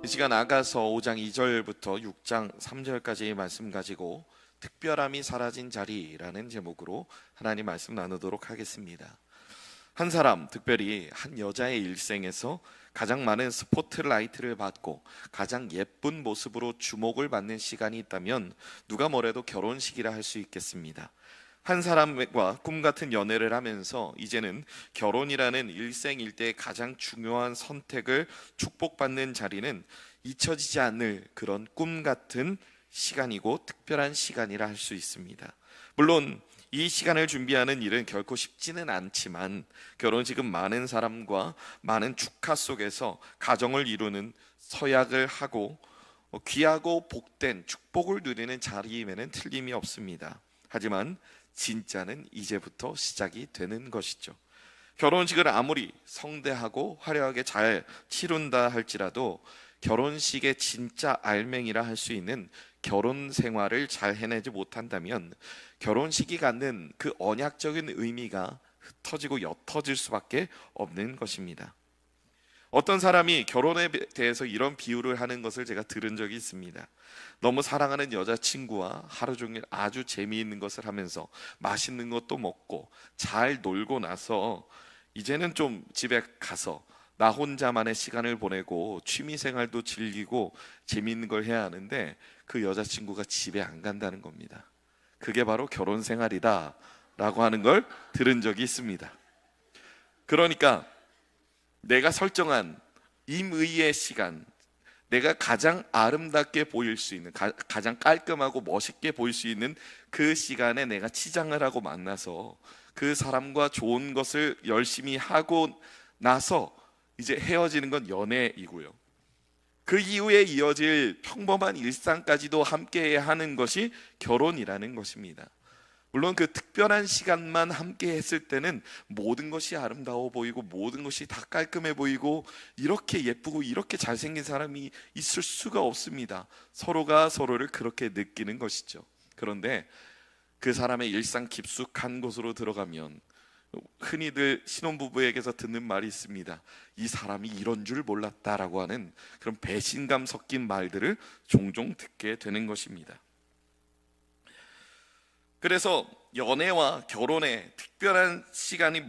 시간 아가서 5장 2절부터 6장 3절까지의 말씀 가지고 특별함이 사라진 자리라는 제목으로 하나님 말씀 나누도록 하겠습니다. 한 사람, 특별히 한 여자의 일생에서 가장 많은 스포트라이트를 받고 가장 예쁜 모습으로 주목을 받는 시간이 있다면 누가 뭐래도 결혼식이라 할 수 있겠습니다. 한 사람과 꿈같은 연애를 하면서 이제는 결혼이라는 일생일대의 가장 중요한 선택을 축복받는 자리는 잊혀지지 않을 그런 꿈같은 시간이고 특별한 시간이라 할 수 있습니다. 물론 이 시간을 준비하는 일은 결코 쉽지는 않지만 결혼식은 많은 사람과 많은 축하 속에서 가정을 이루는 서약을 하고 귀하고 복된 축복을 누리는 자리임에는 틀림이 없습니다. 하지만 진짜는 이제부터 시작이 되는 것이죠. 결혼식을 아무리 성대하고 화려하게 잘 치룬다 할지라도 결혼식의 진짜 알맹이라 할 수 있는 결혼 생활을 잘 해내지 못한다면 결혼식이 갖는 그 언약적인 의미가 흩어지고 옅어질 수밖에 없는 것입니다. 어떤 사람이 결혼에 대해서 이런 비유를 하는 것을 제가 들은 적이 있습니다. 너무 사랑하는 여자친구와 하루 종일 아주 재미있는 것을 하면서 맛있는 것도 먹고 잘 놀고 나서 이제는 좀 집에 가서 나 혼자만의 시간을 보내고 취미생활도 즐기고 재미있는 걸 해야 하는데 그 여자친구가 집에 안 간다는 겁니다. 그게 바로 결혼 생활이다 라고 하는 걸 들은 적이 있습니다. 그러니까 내가 설정한 임의의 시간, 내가 가장 아름답게 보일 수 있는, 가장 깔끔하고 멋있게 보일 수 있는 그 시간에 내가 치장을 하고 만나서 그 사람과 좋은 것을 열심히 하고 나서 이제 헤어지는 건 연애이고요. 그 이후에 이어질 평범한 일상까지도 함께 하는 것이 결혼이라는 것입니다. 물론 그 특별한 시간만 함께 했을 때는 모든 것이 아름다워 보이고 모든 것이 다 깔끔해 보이고 이렇게 예쁘고 이렇게 잘생긴 사람이 있을 수가 없습니다. 서로가 서로를 그렇게 느끼는 것이죠. 그런데 그 사람의 일상 깊숙한 곳으로 들어가면 흔히들 신혼부부에게서 듣는 말이 있습니다. 이 사람이 이런 줄 몰랐다라고 하는 그런 배신감 섞인 말들을 종종 듣게 되는 것입니다. 그래서 연애와 결혼의 특별한 시간이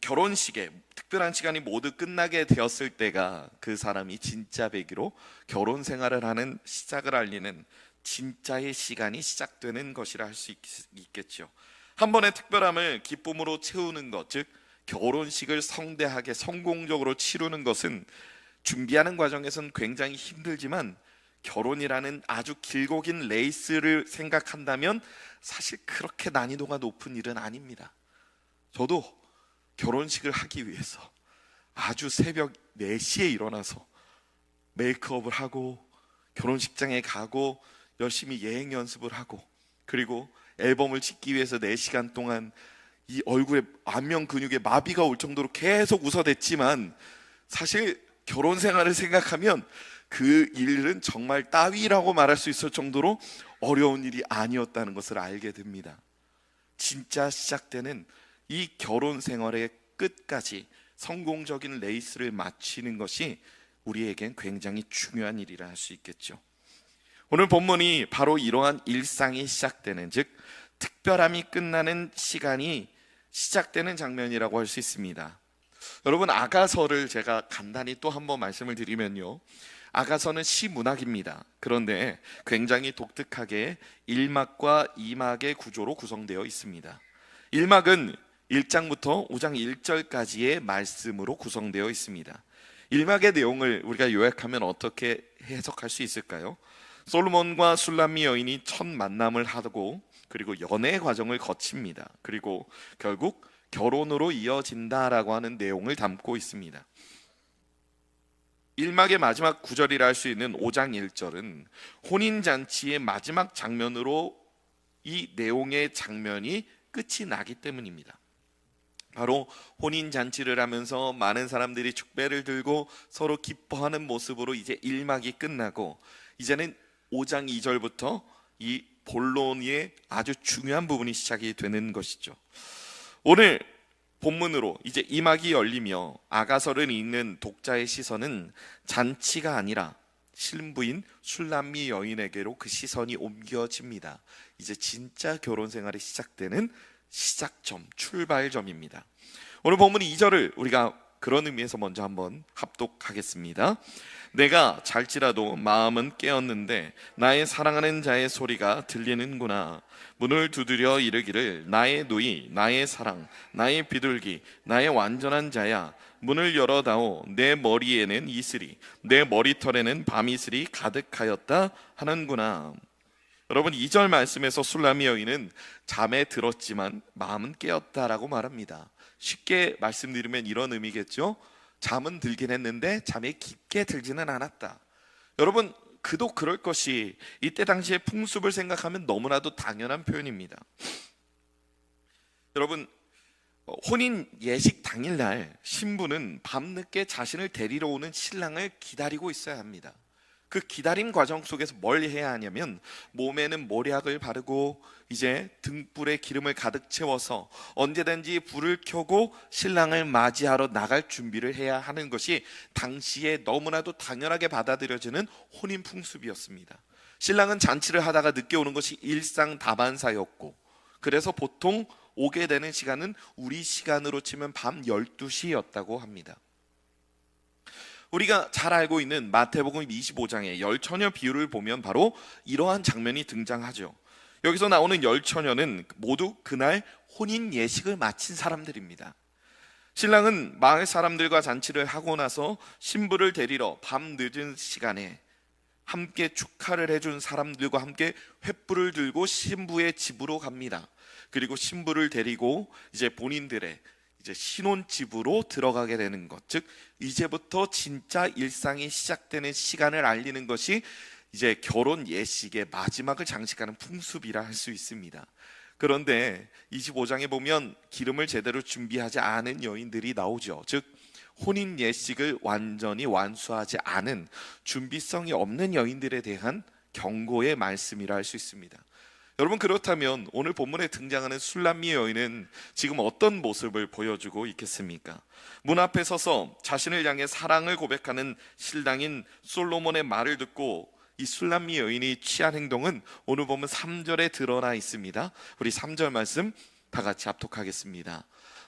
결혼식에 특별한 시간이 모두 끝나게 되었을 때가 그 사람이 진짜 배기로 결혼 생활을 하는 시작을 알리는 진짜의 시간이 시작되는 것이라 할 수 있겠죠. 한 번의 특별함을 기쁨으로 채우는 것, 즉 결혼식을 성대하게 성공적으로 치르는 것은 준비하는 과정에서는 굉장히 힘들지만 결혼이라는 아주 길고 긴 레이스를 생각한다면 사실 그렇게 난이도가 높은 일은 아닙니다. 저도 결혼식을 하기 위해서 아주 새벽 4시에 일어나서 메이크업을 하고 결혼식장에 가고 열심히 예행 연습을 하고 그리고 앨범을 찍기 위해서 4시간 동안 이 얼굴에 안면 근육에 마비가 올 정도로 계속 웃어댔지만 사실 결혼 생활을 생각하면 그 일은 정말 따위라고 말할 수 있을 정도로 어려운 일이 아니었다는 것을 알게 됩니다. 진짜 시작되는 이 결혼 생활의 끝까지 성공적인 레이스를 마치는 것이 우리에겐 굉장히 중요한 일이라 할 수 있겠죠. 오늘 본문이 바로 이러한 일상이 시작되는, 즉 특별함이 끝나는 시간이 시작되는 장면이라고 할 수 있습니다. 여러분, 아가서를 제가 간단히 또 한번 말씀을 드리면요, 아가서는 시문학입니다. 그런데 굉장히 독특하게 1막과 2막의 구조로 구성되어 있습니다. 1막은 1장부터 5장 1절까지의 말씀으로 구성되어 있습니다. 1막의 내용을 우리가 요약하면 어떻게 해석할 수 있을까요? 솔로몬과 술람미 여인이 첫 만남을 하고 그리고 연애 과정을 거칩니다. 그리고 결국 결혼으로 이어진다라고 하는 내용을 담고 있습니다. 1막의 마지막 구절이라 할 수 있는 5장 1절은 혼인잔치의 마지막 장면으로 이 내용의 장면이 끝이 나기 때문입니다. 바로 혼인잔치를 하면서 많은 사람들이 축배를 들고 서로 기뻐하는 모습으로 이제 1막이 끝나고 이제는 5장 2절부터 이 본론의 아주 중요한 부분이 시작이 되는 것이죠. 오늘 본문으로 이제 2막이 열리며 아가서를 읽는 독자의 시선은 잔치가 아니라 신부인 술람미 여인에게로 그 시선이 옮겨집니다. 이제 진짜 결혼 생활이 시작되는 시작점, 출발점입니다. 오늘 본문 2절을 우리가 그런 의미에서 먼저 한번 합독하겠습니다. 내가 잘지라도 마음은 깨었는데 나의 사랑하는 자의 소리가 들리는구나. 문을 두드려 이르기를 나의 누이, 나의 사랑, 나의 비둘기, 나의 완전한 자야. 문을 열어다오. 내 머리에는 이슬이, 내 머리털에는 밤이슬이 가득하였다 하는구나. 여러분, 2절 말씀에서 술람미 여인은 잠에 들었지만 마음은 깨었다라고 말합니다. 쉽게 말씀드리면 이런 의미겠죠. 잠은 들긴 했는데 잠에 깊게 들지는 않았다. 여러분, 그도 그럴 것이 이때 당시의 풍습을 생각하면 너무나도 당연한 표현입니다. 여러분, 혼인 예식 당일날 신부는 밤늦게 자신을 데리러 오는 신랑을 기다리고 있어야 합니다. 그 기다림 과정 속에서 뭘 해야 하냐면 몸에는 모략을 바르고 이제 등불에 기름을 가득 채워서 언제든지 불을 켜고 신랑을 맞이하러 나갈 준비를 해야 하는 것이 당시에 너무나도 당연하게 받아들여지는 혼인 풍습이었습니다. 신랑은 잔치를 하다가 늦게 오는 것이 일상다반사였고, 그래서 보통 오게 되는 시간은 우리 시간으로 치면 밤 12시였다고 합니다. 우리가 잘 알고 있는 마태복음 25장의 열처녀 비유를 보면 바로 이러한 장면이 등장하죠. 여기서 나오는 열처녀는 모두 그날 혼인 예식을 마친 사람들입니다. 신랑은 마을 사람들과 잔치를 하고 나서 신부를 데리러 밤 늦은 시간에 함께 축하를 해준 사람들과 함께 횃불을 들고 신부의 집으로 갑니다. 그리고 신부를 데리고 이제 본인들의 이제 신혼집으로 들어가게 되는 것, 즉 이제부터 진짜 일상이 시작되는 시간을 알리는 것이 이제 결혼 예식의 마지막을 장식하는 풍습이라 할 수 있습니다. 그런데 25장에 보면 기름을 제대로 준비하지 않은 여인들이 나오죠. 즉 혼인 예식을 완전히 완수하지 않은 준비성이 없는 여인들에 대한 경고의 말씀이라 할 수 있습니다. 여러분, 그렇다면 오늘 본문에 등장하는 술람미 여인은 지금 어떤 모습을 보여주고 있겠습니까? 문 앞에 서서 자신을 향해 사랑을 고백하는 신랑인 솔로몬의 말을 듣고 이 술람미 여인이 취한 행동은 오늘 보면 3절에 드러나 있습니다. 우리 3절 말씀 다 같이 합독하겠습니다.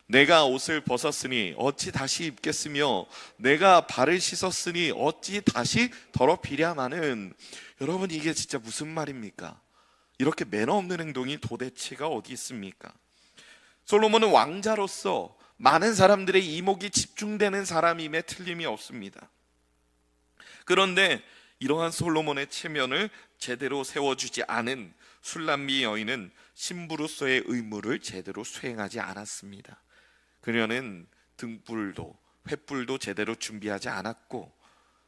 내가 옷을 벗었으니 어찌 다시 입겠으며 내가 발을 씻었으니 어찌 다시 더럽히랴마는. 여러분, 이게 진짜 무슨 말입니까? 이렇게 매너 없는 행동이 도대체가 어디 있습니까? 솔로몬은 왕자로서 많은 사람들의 이목이 집중되는 사람임에 틀림이 없습니다. 그런데 이러한 솔로몬의 체면을 제대로 세워주지 않은 술람미 여인은 신부로서의 의무를 제대로 수행하지 않았습니다. 그녀는 등불도 횃불도 제대로 준비하지 않았고,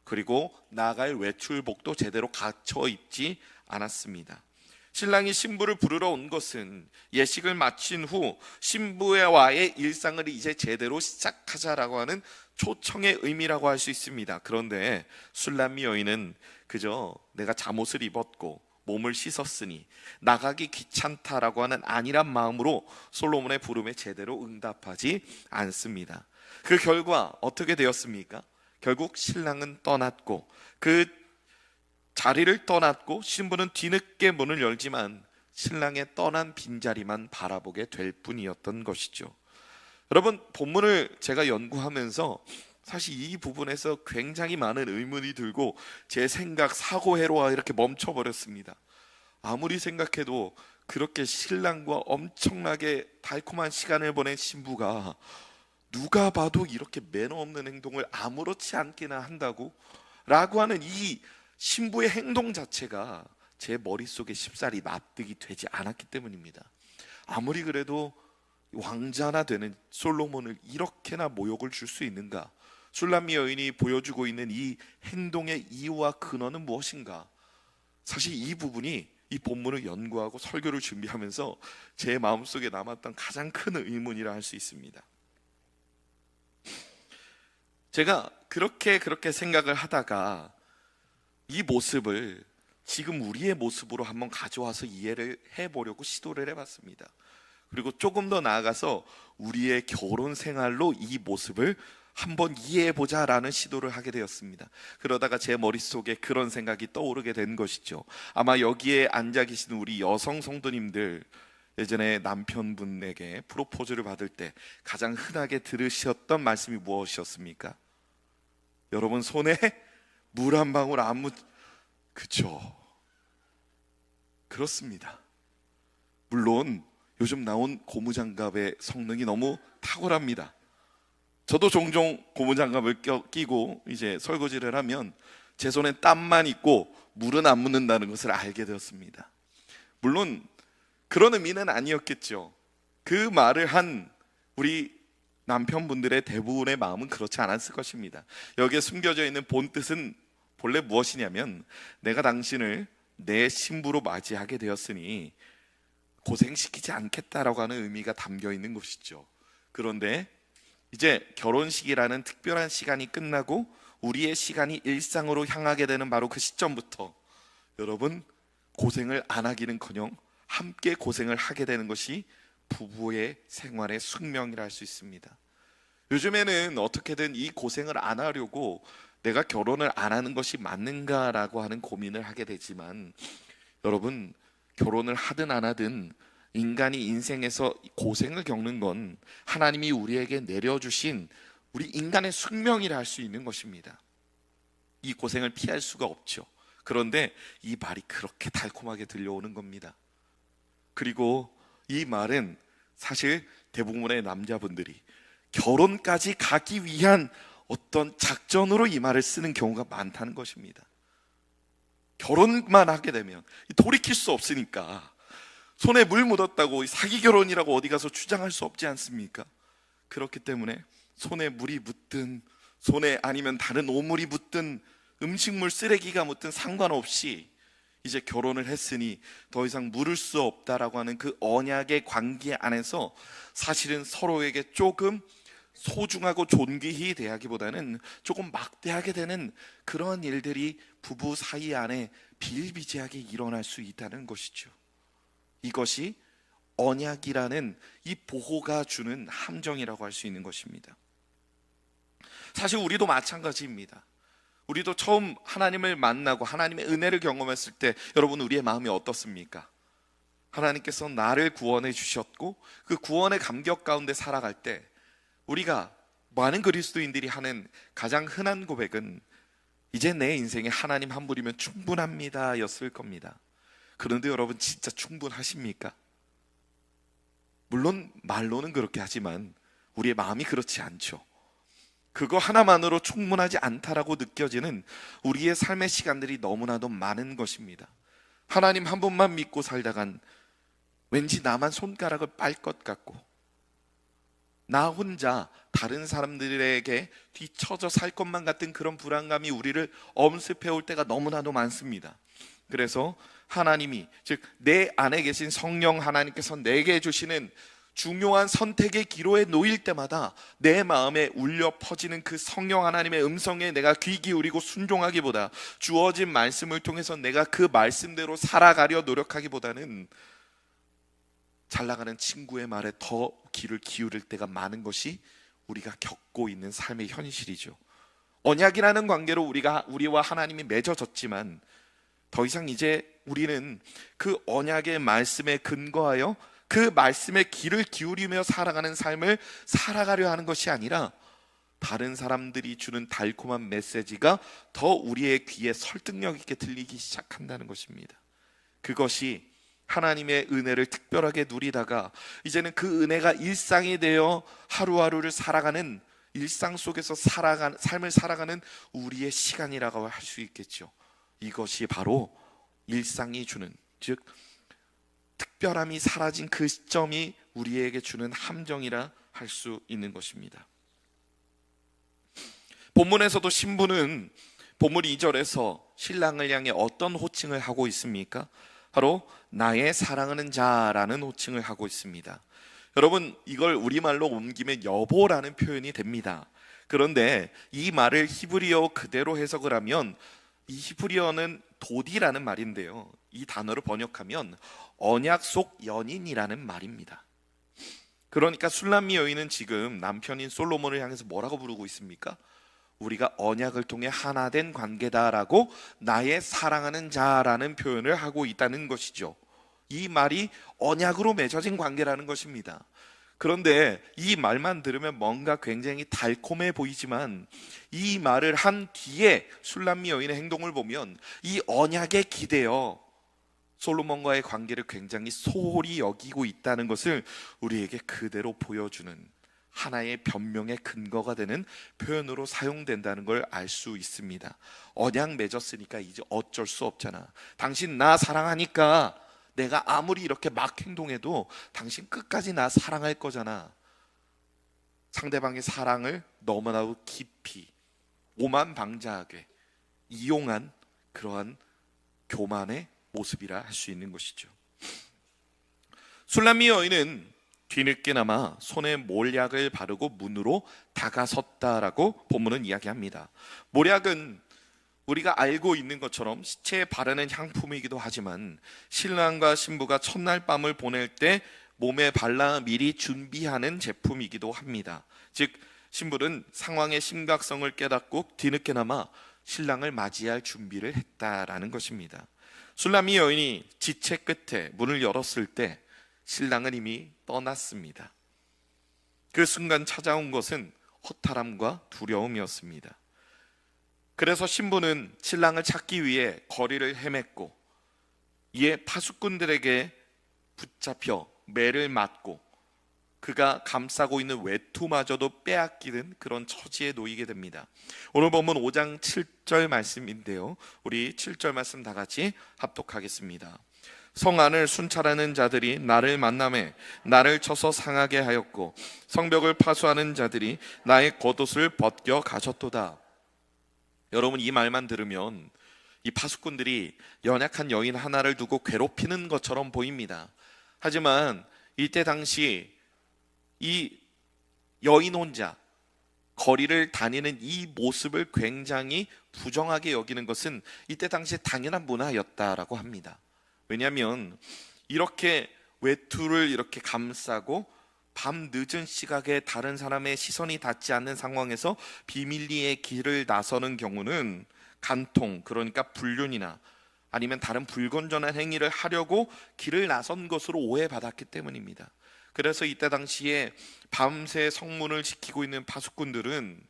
그리고 나갈 외출복도 제대로 갖춰 입지 않았습니다. 신랑이 신부를 부르러 온 것은 예식을 마친 후 신부와의 일상을 이제 제대로 시작하자라고 하는 초청의 의미라고 할 수 있습니다. 그런데 술람미 여인은 그저 내가 잠옷을 입었고 몸을 씻었으니 나가기 귀찮다라고 하는 안일한 마음으로 솔로몬의 부름에 제대로 응답하지 않습니다. 그 결과 어떻게 되었습니까? 결국 신랑은 떠났고 그 자리를 떠났고 신부는 뒤늦게 문을 열지만 신랑의 떠난 빈자리만 바라보게 될 뿐이었던 것이죠. 여러분, 본문을 제가 연구하면서 사실 이 부분에서 굉장히 많은 의문이 들고 제 생각, 사고 회로가 이렇게 멈춰버렸습니다. 아무리 생각해도 그렇게 신랑과 엄청나게 달콤한 시간을 보낸 신부가 누가 봐도 이렇게 매너 없는 행동을 아무렇지 않게나 한다고? 라고 하는 이 신부의 행동 자체가 제 머릿속에 쉽사리 납득이 되지 않았기 때문입니다. 아무리 그래도 왕자나 되는 솔로몬을 이렇게나 모욕을 줄 수 있는가? 술람미 여인이 보여주고 있는 이 행동의 이유와 근원은 무엇인가? 사실 이 부분이 이 본문을 연구하고 설교를 준비하면서 제 마음속에 남았던 가장 큰 의문이라 할 수 있습니다. 제가 그렇게 생각을 하다가 이 모습을 지금 우리의 모습으로 한번 가져와서 이해를 해보려고 시도를 해봤습니다. 그리고 조금 더 나아가서 우리의 결혼 생활로 이 모습을 한번 이해해보자라는 시도를 하게 되었습니다. 그러다가 제 머릿속에 그런 생각이 떠오르게 된 것이죠. 아마 여기에 앉아 계시는 우리 여성 성도님들, 예전에 남편분에게 프로포즈를 받을 때 가장 흔하게 들으셨던 말씀이 무엇이었습니까? 여러분, 손에 물 한 방울 안 묻... 그쵸? 그렇습니다. 물론 요즘 나온 고무장갑의 성능이 너무 탁월합니다. 저도 종종 고무장갑을 끼고 이제 설거지를 하면 제 손엔 땀만 있고 물은 안 묻는다는 것을 알게 되었습니다. 물론 그런 의미는 아니었겠죠. 그 말을 한 우리 남편분들의 대부분의 마음은 그렇지 않았을 것입니다. 여기에 숨겨져 있는 본뜻은 본래 무엇이냐면, 내가 당신을 내 신부로 맞이하게 되었으니 고생시키지 않겠다라고 하는 의미가 담겨 있는 것이죠. 그런데 이제 결혼식이라는 특별한 시간이 끝나고 우리의 시간이 일상으로 향하게 되는 바로 그 시점부터 여러분, 고생을 안 하기는커녕 함께 고생을 하게 되는 것이 부부의 생활의 숙명이라 할 수 있습니다. 요즘에는 어떻게든 이 고생을 안 하려고 내가 결혼을 안 하는 것이 맞는가라고 하는 고민을 하게 되지만, 여러분, 결혼을 하든 안 하든 인간이 인생에서 고생을 겪는 건 하나님이 우리에게 내려주신 우리 인간의 숙명이라 할 수 있는 것입니다. 이 고생을 피할 수가 없죠. 그런데 이 말이 그렇게 달콤하게 들려오는 겁니다. 그리고 이 말은 사실 대부분의 남자분들이 결혼까지 가기 위한 어떤 작전으로 이 말을 쓰는 경우가 많다는 것입니다. 결혼만 하게 되면 돌이킬 수 없으니까, 손에 물 묻었다고 사기 결혼이라고 어디 가서 주장할 수 없지 않습니까? 그렇기 때문에 손에 물이 묻든 손에 아니면 다른 오물이 묻든 음식물 쓰레기가 묻든 상관없이 이제 결혼을 했으니 더 이상 물을 수 없다라고 하는 그 언약의 관계 안에서 사실은 서로에게 조금 소중하고 존귀히 대하기보다는 조금 막대하게 되는 그런 일들이 부부 사이 안에 비일비재하게 일어날 수 있다는 것이죠. 이것이 언약이라는 이 보호가 주는 함정이라고 할 수 있는 것입니다. 사실 우리도 마찬가지입니다. 우리도 처음 하나님을 만나고 하나님의 은혜를 경험했을 때 여러분, 우리의 마음이 어떻습니까? 하나님께서 나를 구원해 주셨고 그 구원의 감격 가운데 살아갈 때 우리가 많은 그리스도인들이 하는 가장 흔한 고백은 이제 내 인생에 하나님 한 분이면 충분합니다 였을 겁니다. 그런데 여러분, 진짜 충분하십니까? 물론 말로는 그렇게 하지만 우리의 마음이 그렇지 않죠. 그거 하나만으로 충분하지 않다라고 느껴지는 우리의 삶의 시간들이 너무나도 많은 것입니다. 하나님 한 분만 믿고 살다간 왠지 나만 손가락을 빨 것 같고, 나 혼자 다른 사람들에게 뒤처져 살 것만 같은 그런 불안감이 우리를 엄습해 올 때가 너무나도 많습니다. 그래서 하나님이, 즉 내 안에 계신 성령 하나님께서 내게 주시는 중요한 선택의 기로에 놓일 때마다 내 마음에 울려 퍼지는 그 성령 하나님의 음성에 내가 귀 기울이고 순종하기보다, 주어진 말씀을 통해서 내가 그 말씀대로 살아가려 노력하기보다는 잘 나가는 친구의 말에 더 귀를 기울일 때가 많은 것이 우리가 겪고 있는 삶의 현실이죠. 언약이라는 관계로 우리와 하나님이 맺어졌지만 더 이상 이제 우리는 그 언약의 말씀에 근거하여 그 말씀에 귀를 기울이며 살아가는 삶을 살아가려 하는 것이 아니라, 다른 사람들이 주는 달콤한 메시지가 더 우리의 귀에 설득력 있게 들리기 시작한다는 것입니다. 그것이 하나님의 은혜를 특별하게 누리다가 이제는 그 은혜가 일상이 되어 하루하루를 살아가는, 일상 속에서 삶을 살아가는 우리의 시간이라고 할 수 있겠죠. 이것이 바로 일상이 주는, 즉 특별함이 사라진 그 시점이 우리에게 주는 함정이라 할 수 있는 것입니다. 본문에서도 신부는 본문 2절에서 신랑을 향해 어떤 호칭을 하고 있습니까? 바로 나의 사랑하는 자라는 호칭을 하고 있습니다. 여러분, 이걸 우리말로 옮기면 여보라는 표현이 됩니다. 그런데 이 말을 히브리어 그대로 해석을 하면, 이 히브리어는 도디라는 말인데요, 이 단어를 번역하면 언약 속 연인이라는 말입니다. 그러니까 술람미 여인은 지금 남편인 솔로몬을 향해서 뭐라고 부르고 있습니까? 우리가 언약을 통해 하나 된 관계다라고 나의 사랑하는 자라는 표현을 하고 있다는 것이죠. 이 말이 언약으로 맺어진 관계라는 것입니다. 그런데 이 말만 들으면 뭔가 굉장히 달콤해 보이지만 이 말을 한 뒤에 술람미 여인의 행동을 보면 이 언약에 기대어 솔로몬과의 관계를 굉장히 소홀히 여기고 있다는 것을 우리에게 그대로 보여주는 하나의 변명의 근거가 되는 표현으로 사용된다는 걸 알 수 있습니다. 언약 맺었으니까 이제 어쩔 수 없잖아. 당신 나 사랑하니까 내가 아무리 이렇게 막 행동해도 당신 끝까지 나 사랑할 거잖아. 상대방의 사랑을 너무나도 깊이 오만방자하게 이용한 그러한 교만의 모습이라 할 수 있는 것이죠. 술람미 여인은 뒤늦게나마 손에 몰약을 바르고 문으로 다가섰다라고 본문은 이야기합니다. 몰약은 우리가 알고 있는 것처럼 시체에 바르는 향품이기도 하지만 신랑과 신부가 첫날 밤을 보낼 때 몸에 발라 미리 준비하는 제품이기도 합니다. 즉 신부는 상황의 심각성을 깨닫고 뒤늦게나마 신랑을 맞이할 준비를 했다라는 것입니다. 술람미 여인이 지체 끝에 문을 열었을 때 신랑은 이미 떠났습니다. 그 순간 찾아온 것은 허탈함과 두려움이었습니다. 그래서 신부는 신랑을 찾기 위해 거리를 헤맸고 이에 파수꾼들에게 붙잡혀 매를 맞고 그가 감싸고 있는 외투마저도 빼앗기는 그런 처지에 놓이게 됩니다. 오늘 본문 5장 7절 말씀인데요, 우리 7절 말씀 다 같이 합독하겠습니다. 성 안을 순찰하는 자들이 나를 만나매 나를 쳐서 상하게 하였고 성벽을 파수하는 자들이 나의 겉옷을 벗겨 가셨도다. 여러분, 이 말만 들으면 이 파수꾼들이 연약한 여인 하나를 두고 괴롭히는 것처럼 보입니다. 하지만 이때 당시 이 여인 혼자 거리를 다니는 이 모습을 굉장히 부정하게 여기는 것은 이때 당시 당연한 문화였다라고 합니다. 왜냐하면 이렇게 외투를 이렇게 감싸고 밤 늦은 시각에 다른 사람의 시선이 닿지 않는 상황에서 비밀리에 길을 나서는 경우는 간통, 그러니까 불륜이나 아니면 다른 불건전한 행위를 하려고 길을 나선 것으로 오해받았기 때문입니다. 그래서 이때 당시에 밤새 성문을 지키고 있는 파수꾼들은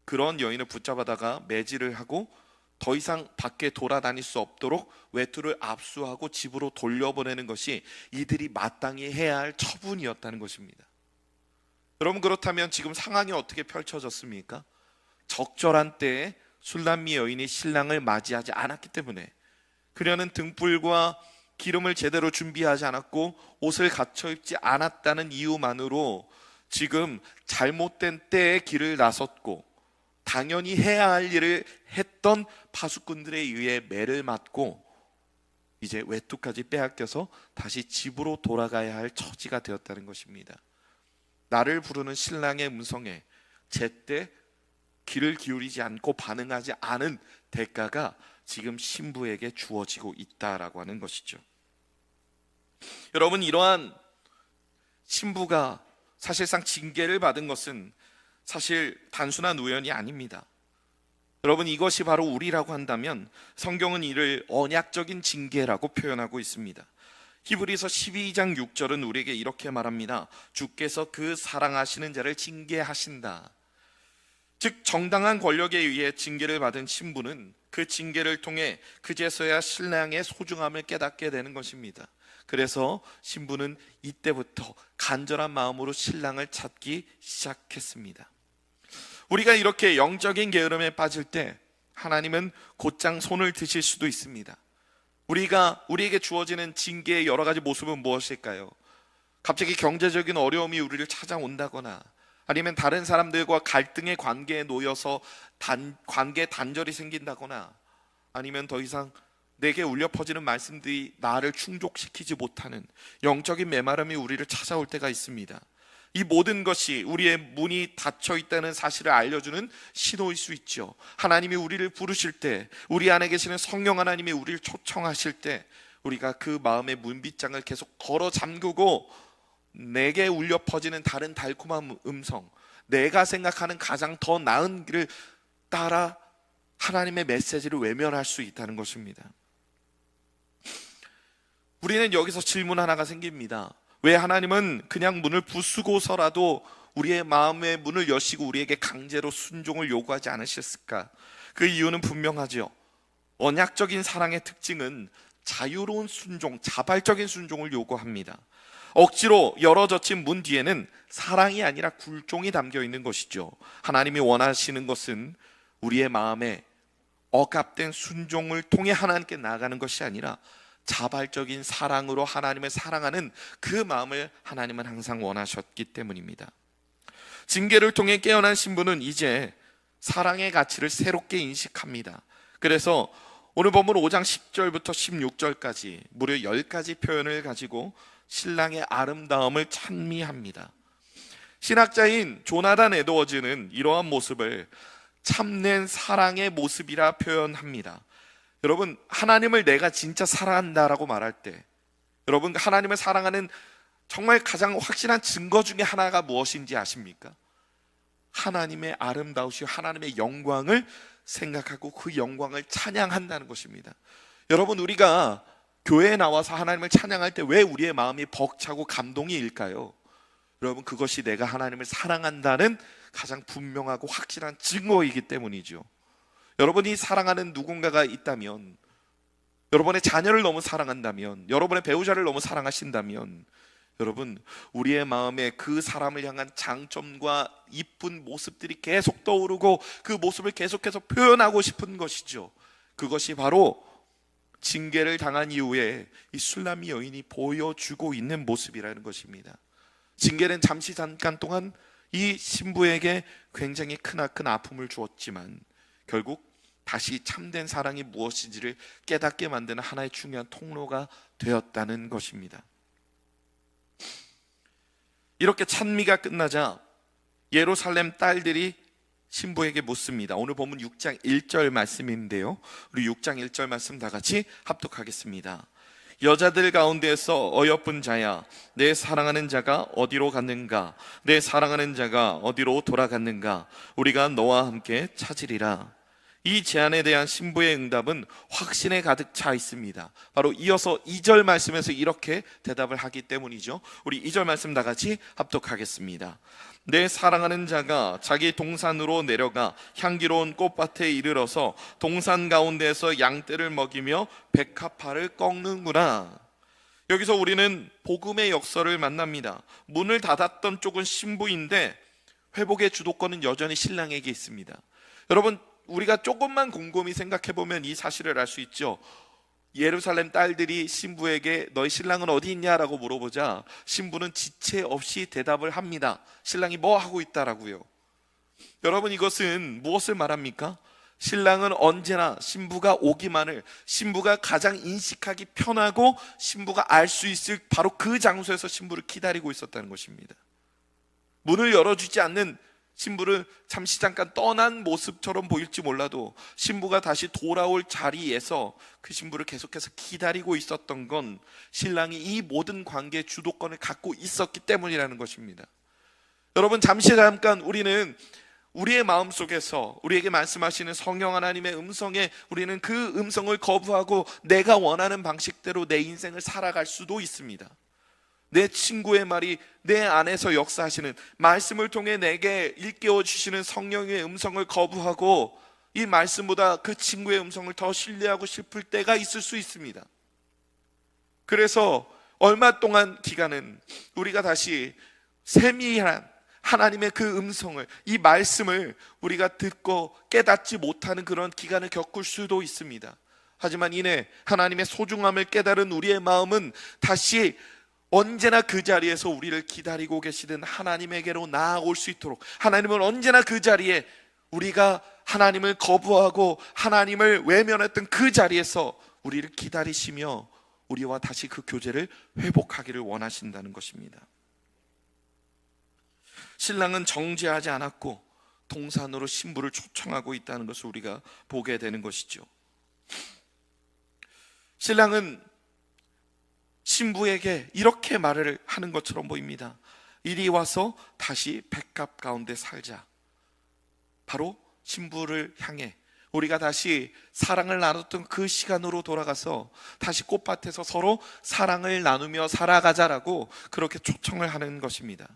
그런 여인을 붙잡아다가 매질을 하고 더 이상 밖에 돌아다닐 수 없도록 외투를 압수하고 집으로 돌려보내는 것이 이들이 마땅히 해야 할 처분이었다는 것입니다. 여러분, 그렇다면 지금 상황이 어떻게 펼쳐졌습니까? 적절한 때에 술람미 여인이 신랑을 맞이하지 않았기 때문에, 그녀는 등불과 기름을 제대로 준비하지 않았고 옷을 갖춰 입지 않았다는 이유만으로 지금 잘못된 때에 길을 나섰고 당연히 해야 할 일을 했던 파수꾼들에 의해 매를 맞고 이제 외투까지 빼앗겨서 다시 집으로 돌아가야 할 처지가 되었다는 것입니다. 나를 부르는 신랑의 음성에 제때 귀를 기울이지 않고 반응하지 않은 대가가 지금 신부에게 주어지고 있다라고 하는 것이죠. 여러분, 이러한 신부가 사실상 징계를 받은 것은 사실 단순한 우연이 아닙니다. 여러분, 이것이 바로 우리라고 한다면 성경은 이를 언약적인 징계라고 표현하고 있습니다. 히브리서 12장 6절은 우리에게 이렇게 말합니다. 주께서 그 사랑하시는 자를 징계하신다. 즉 정당한 권력에 의해 징계를 받은 신부는 그 징계를 통해 그제서야 신랑의 소중함을 깨닫게 되는 것입니다. 그래서 신부는 이때부터 간절한 마음으로 신랑을 찾기 시작했습니다. 우리가 이렇게 영적인 게으름에 빠질 때 하나님은 곧장 손을 드실 수도 있습니다. 우리에게 주어지는 징계의 여러 가지 모습은 무엇일까요? 갑자기 경제적인 어려움이 우리를 찾아온다거나 아니면 다른 사람들과 갈등의 관계에 놓여서 관계 단절이 생긴다거나 아니면 더 이상 내게 울려 퍼지는 말씀들이 나를 충족시키지 못하는 영적인 메마름이 우리를 찾아올 때가 있습니다. 이 모든 것이 우리의 문이 닫혀 있다는 사실을 알려주는 신호일 수 있죠. 하나님이 우리를 부르실 때, 우리 안에 계시는 성령 하나님이 우리를 초청하실 때 우리가 그 마음의 문빗장을 계속 걸어 잠그고 내게 울려 퍼지는 다른 달콤한 음성, 내가 생각하는 가장 더 나은 길을 따라 하나님의 메시지를 외면할 수 있다는 것입니다. 우리는 여기서 질문 하나가 생깁니다. 왜 하나님은 그냥 문을 부수고서라도 우리의 마음의 문을 여시고 우리에게 강제로 순종을 요구하지 않으셨을까? 그 이유는 분명하죠. 언약적인 사랑의 특징은 자유로운 순종, 자발적인 순종을 요구합니다. 억지로 열어젖힌 문 뒤에는 사랑이 아니라 굴종이 담겨 있는 것이죠. 하나님이 원하시는 것은 우리의 마음에 억압된 순종을 통해 하나님께 나아가는 것이 아니라 자발적인 사랑으로 하나님을 사랑하는 그 마음을 하나님은 항상 원하셨기 때문입니다. 징계를 통해 깨어난 신부는 이제 사랑의 가치를 새롭게 인식합니다. 그래서 오늘 본문 5장 10절부터 16절까지 무려 10가지 표현을 가지고 신랑의 아름다움을 찬미합니다. 신학자인 조나단 에드워즈는 이러한 모습을 참된 사랑의 모습이라 표현합니다. 여러분, 하나님을 내가 진짜 사랑한다라고 말할 때, 여러분, 하나님을 사랑하는 정말 가장 확실한 증거 중에 하나가 무엇인지 아십니까? 하나님의 아름다우시고 하나님의 영광을 생각하고 그 영광을 찬양한다는 것입니다. 여러분, 우리가 교회에 나와서 하나님을 찬양할 때 왜 우리의 마음이 벅차고 감동이 일까요? 여러분, 그것이 내가 하나님을 사랑한다는 가장 분명하고 확실한 증거이기 때문이죠. 여러분이 사랑하는 누군가가 있다면, 여러분의 자녀를 너무 사랑한다면, 여러분의 배우자를 너무 사랑하신다면, 여러분, 우리의 마음에 그 사람을 향한 장점과 이쁜 모습들이 계속 떠오르고 그 모습을 계속해서 표현하고 싶은 것이죠. 그것이 바로 징계를 당한 이후에 이 술람이 여인이 보여주고 있는 모습이라는 것입니다. 징계는 잠시 잠깐 동안 이 신부에게 굉장히 크나큰 아픔을 주었지만 결국 다시 참된 사랑이 무엇인지를 깨닫게 만드는 하나의 중요한 통로가 되었다는 것입니다. 이렇게 찬미가 끝나자 예루살렘 딸들이 신부에게 묻습니다. 오늘 본문 6장 1절 말씀인데요, 우리 6장 1절 말씀 다 같이 합독하겠습니다. 여자들 가운데서 어여쁜 자야, 내 사랑하는 자가 어디로 갔는가? 내 사랑하는 자가 어디로 돌아갔는가? 우리가 너와 함께 찾으리라. 이 제안에 대한 신부의 응답은 확신에 가득 차 있습니다. 바로 이어서 2절 말씀에서 이렇게 대답을 하기 때문이죠. 우리 2절 말씀 다 같이 합독하겠습니다. 내 사랑하는 자가 자기 동산으로 내려가 향기로운 꽃밭에 이르러서 동산 가운데에서 양떼를 먹이며 백합화를 꺾는구나. 여기서 우리는 복음의 역설을 만납니다. 문을 닫았던 쪽은 신부인데 회복의 주도권은 여전히 신랑에게 있습니다. 여러분, 우리가 조금만 곰곰이 생각해보면 이 사실을 알 수 있죠. 예루살렘 딸들이 신부에게 너희 신랑은 어디 있냐라고 물어보자 신부는 지체 없이 대답을 합니다. 신랑이 뭐 하고 있다라고요. 여러분, 이것은 무엇을 말합니까? 신랑은 언제나 신부가 오기만을, 신부가 가장 인식하기 편하고 신부가 알 수 있을 바로 그 장소에서 신부를 기다리고 있었다는 것입니다. 문을 열어주지 않는 신부를 잠시 잠깐 떠난 모습처럼 보일지 몰라도 신부가 다시 돌아올 자리에서 그 신부를 계속해서 기다리고 있었던 건 신랑이 이 모든 관계의 주도권을 갖고 있었기 때문이라는 것입니다. 여러분, 잠시 잠깐 우리는 우리의 마음속에서 우리에게 말씀하시는 성령 하나님의 음성에 우리는 그 음성을 거부하고 내가 원하는 방식대로 내 인생을 살아갈 수도 있습니다. 내 친구의 말이 내 안에서 역사하시는 말씀을 통해 내게 일깨워 주시는 성령의 음성을 거부하고 이 말씀보다 그 친구의 음성을 더 신뢰하고 싶을 때가 있을 수 있습니다. 그래서 얼마 동안 기간은 우리가 다시 세미한 하나님의 그 음성을, 이 말씀을 우리가 듣고 깨닫지 못하는 그런 기간을 겪을 수도 있습니다. 하지만 이내 하나님의 소중함을 깨달은 우리의 마음은 다시 언제나 그 자리에서 우리를 기다리고 계시던 하나님에게로 나아올 수 있도록, 하나님은 언제나 그 자리에 우리가 하나님을 거부하고 하나님을 외면했던 그 자리에서 우리를 기다리시며 우리와 다시 그 교제를 회복하기를 원하신다는 것입니다. 신랑은 정죄하지 않았고 동산으로 신부를 초청하고 있다는 것을 우리가 보게 되는 것이죠. 신랑은 신부에게 이렇게 말을 하는 것처럼 보입니다. 이리 와서 다시 백합 가운데 살자. 바로 신부를 향해 우리가 다시 사랑을 나눴던 그 시간으로 돌아가서 다시 꽃밭에서 서로 사랑을 나누며 살아가자라고 그렇게 초청을 하는 것입니다.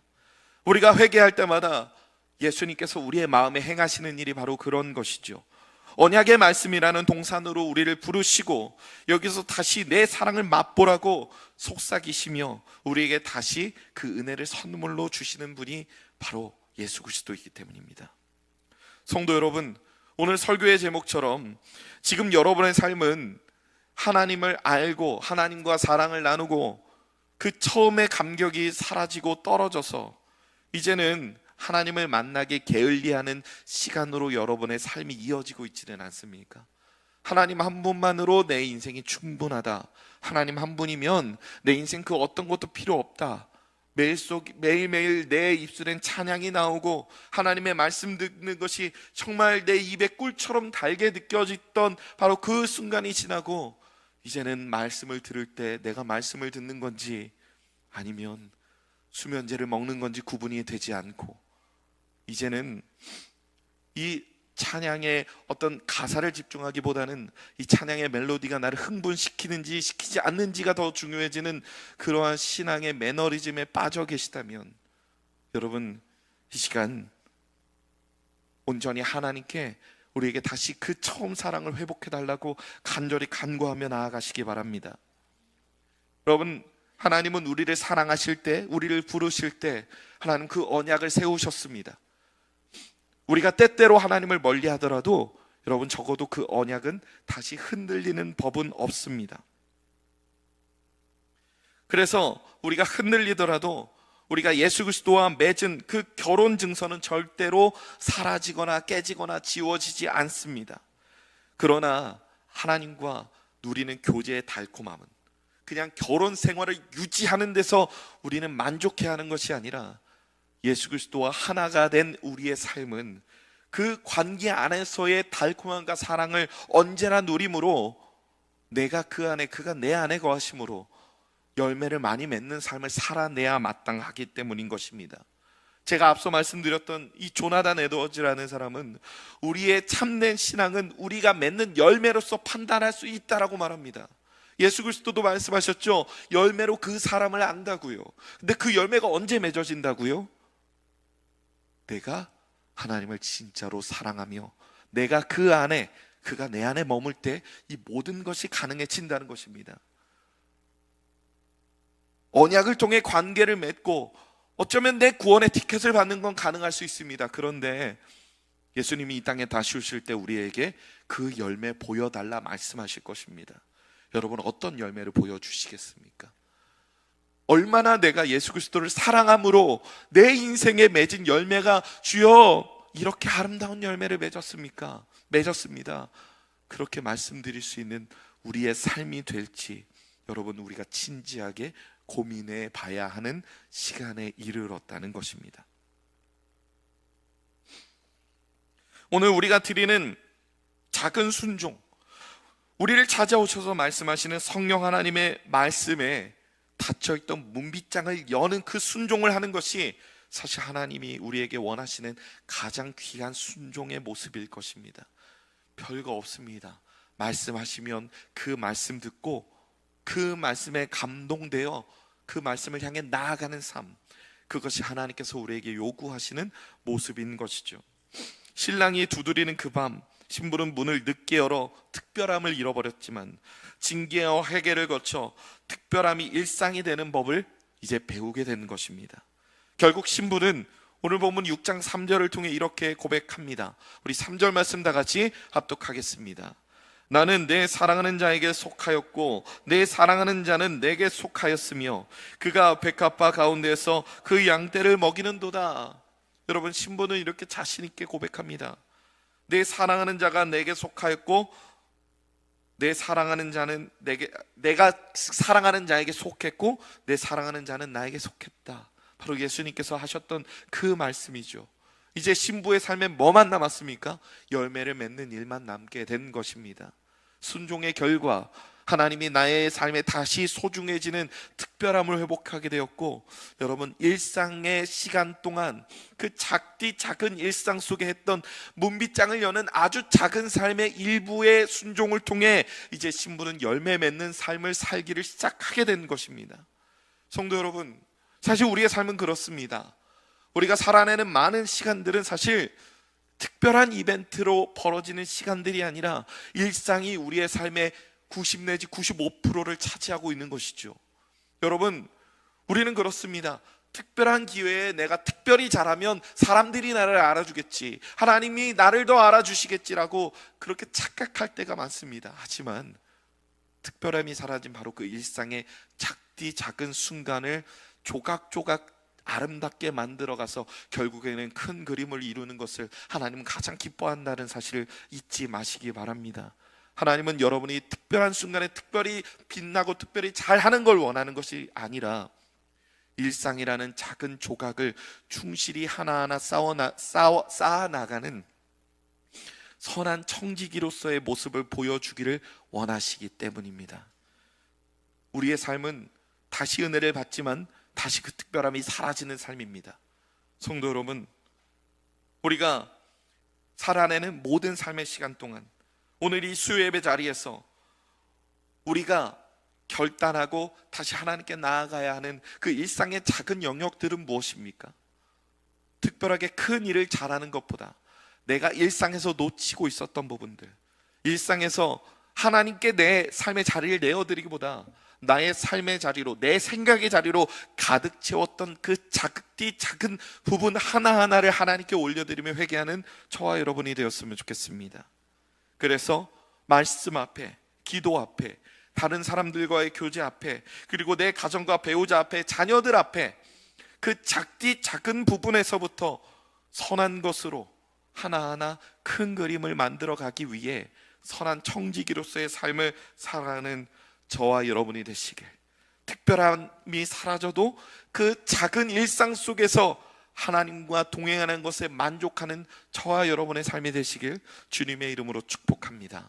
우리가 회개할 때마다 예수님께서 우리의 마음에 행하시는 일이 바로 그런 것이죠. 언약의 말씀이라는 동산으로 우리를 부르시고 여기서 다시 내 사랑을 맛보라고 속삭이시며 우리에게 다시 그 은혜를 선물로 주시는 분이 바로 예수 그리스도이기 때문입니다. 성도 여러분, 오늘 설교의 제목처럼 지금 여러분의 삶은 하나님을 알고 하나님과 사랑을 나누고 그 처음의 감격이 사라지고 떨어져서 이제는 하나님을 만나게 게을리하는 시간으로 여러분의 삶이 이어지고 있지는 않습니까? 하나님 한 분만으로 내 인생이 충분하다. 하나님 한 분이면 내 인생 그 어떤 것도 필요 없다. 매일매일 내 입술엔 찬양이 나오고 하나님의 말씀 듣는 것이 정말 내 입에 꿀처럼 달게 느껴졌던 바로 그 순간이 지나고 이제는 말씀을 들을 때 내가 말씀을 듣는 건지 아니면 수면제를 먹는 건지 구분이 되지 않고 이제는 이 찬양의 어떤 가사를 집중하기보다는 이 찬양의 멜로디가 나를 흥분시키는지 시키지 않는지가 더 중요해지는 그러한 신앙의 매너리즘에 빠져 계시다면 여러분, 이 시간 온전히 하나님께 우리에게 다시 그 처음 사랑을 회복해달라고 간절히 간구하며 나아가시기 바랍니다. 여러분, 하나님은 우리를 사랑하실 때, 우리를 부르실 때 하나님 그 언약을 세우셨습니다. 우리가 때때로 하나님을 멀리 하더라도 여러분 적어도 그 언약은 다시 흔들리는 법은 없습니다. 그래서 우리가 흔들리더라도 우리가 예수 그리스도와 맺은 그 결혼 증서는 절대로 사라지거나 깨지거나 지워지지 않습니다. 그러나 하나님과 누리는 교제의 달콤함은 그냥 결혼 생활을 유지하는 데서 우리는 만족해야 하는 것이 아니라 예수 그리스도와 하나가 된 우리의 삶은 그 관계 안에서의 달콤함과 사랑을 언제나 누림으로 내가 그 안에 그가 내 안에 거하심으로 열매를 많이 맺는 삶을 살아내야 마땅하기 때문인 것입니다. 제가 앞서 말씀드렸던 이 조나단 에드워즈라는 사람은 우리의 참된 신앙은 우리가 맺는 열매로서 판단할 수 있다라고 말합니다. 예수 그리스도도 말씀하셨죠. 열매로 그 사람을 안다고요. 근데 그 열매가 언제 맺어진다고요? 내가 하나님을 진짜로 사랑하며 내가 그 안에 그가 내 안에 머물 때 이 모든 것이 가능해진다는 것입니다. 언약을 통해 관계를 맺고 어쩌면 내 구원의 티켓을 받는 건 가능할 수 있습니다. 그런데 예수님이 이 땅에 다시 오실 때 우리에게 그 열매 보여달라 말씀하실 것입니다. 여러분, 어떤 열매를 보여주시겠습니까? 얼마나 내가 예수 그리스도를 사랑함으로 내 인생에 맺은 열매가 주여 이렇게 아름다운 열매를 맺었습니다. 그렇게 말씀드릴 수 있는 우리의 삶이 될지 여러분, 우리가 진지하게 고민해 봐야 하는 시간에 이르렀다는 것입니다. 오늘 우리가 드리는 작은 순종, 우리를 찾아오셔서 말씀하시는 성령 하나님의 말씀에 닫혀있던 문빗장을 여는 그 순종을 하는 것이 사실 하나님이 우리에게 원하시는 가장 귀한 순종의 모습일 것입니다. 별거 없습니다. 말씀하시면 그 말씀 듣고 그 말씀에 감동되어 그 말씀을 향해 나아가는 삶, 그것이 하나님께서 우리에게 요구하시는 모습인 것이죠. 신랑이 두드리는 그 밤, 신부는 문을 늦게 열어 특별함을 잃어버렸지만 징계와 회개를 거쳐 특별함이 일상이 되는 법을 이제 배우게 되는 것입니다. 결국 신부는 오늘 본문 6장 3절을 통해 이렇게 고백합니다. 우리 3절 말씀 다 같이 합독하겠습니다. 나는 내 사랑하는 자에게 속하였고 내 사랑하는 자는 내게 속하였으며 그가 백합화 가운데에서 그 양떼를 먹이는도다. 여러분, 신부는 이렇게 자신 있게 고백합니다. 내 사랑하는 자가 내게 속하였고 내 사랑하는 자는 내가 사랑하는 자에게 속했고 내 사랑하는 자는 나에게 속했다. 바로 예수님께서 하셨던 그 말씀이죠. 이제 신부의 삶에 뭐만 남았습니까? 열매를 맺는 일만 남게 된 것입니다. 순종의 결과 하나님이 나의 삶에 다시 소중해지는 특별함을 회복하게 되었고, 여러분, 일상의 시간 동안 그 작은 일상 속에 했던 문빗장을 여는 아주 작은 삶의 일부의 순종을 통해 이제 신부는 열매 맺는 삶을 살기를 시작하게 된 것입니다. 성도 여러분, 사실 우리의 삶은 그렇습니다. 우리가 살아내는 많은 시간들은 사실 특별한 이벤트로 벌어지는 시간들이 아니라 일상이 우리의 삶의 90 내지 95%를 차지하고 있는 것이죠. 여러분, 우리는 그렇습니다. 특별한 기회에 내가 특별히 잘하면 사람들이 나를 알아주겠지, 하나님이 나를 더 알아주시겠지라고 그렇게 착각할 때가 많습니다. 하지만 특별함이 사라진 바로 그 일상의 작은 순간을 조각조각 아름답게 만들어가서 결국에는 큰 그림을 이루는 것을 하나님은 가장 기뻐한다는 사실을 잊지 마시기 바랍니다. 하나님은 여러분이 특별한 순간에 특별히 빛나고 특별히 잘하는 걸 원하는 것이 아니라 일상이라는 작은 조각을 충실히 하나하나 쌓아나가는 선한 청지기로서의 모습을 보여주기를 원하시기 때문입니다. 우리의 삶은 다시 은혜를 받지만 다시 그 특별함이 사라지는 삶입니다. 성도 여러분, 우리가 살아내는 모든 삶의 시간 동안 오늘 이 수요예배 자리에서 우리가 결단하고 다시 하나님께 나아가야 하는 그 일상의 작은 영역들은 무엇입니까? 특별하게 큰 일을 잘하는 것보다 내가 일상에서 놓치고 있었던 부분들, 일상에서 하나님께 내 삶의 자리를 내어드리기보다 나의 삶의 자리로, 내 생각의 자리로 가득 채웠던 그 작은 부분 하나하나를 하나님께 올려드리며 회개하는 저와 여러분이 되었으면 좋겠습니다. 그래서 말씀 앞에, 기도 앞에, 다른 사람들과의 교제 앞에, 그리고 내 가정과 배우자 앞에, 자녀들 앞에 그 작은 부분에서부터 선한 것으로 하나하나 큰 그림을 만들어 가기 위해 선한 청지기로서의 삶을 살아가는 저와 여러분이 되시길, 특별함이 사라져도 그 작은 일상 속에서 하나님과 동행하는 것에 만족하는 저와 여러분의 삶이 되시길 주님의 이름으로 축복합니다.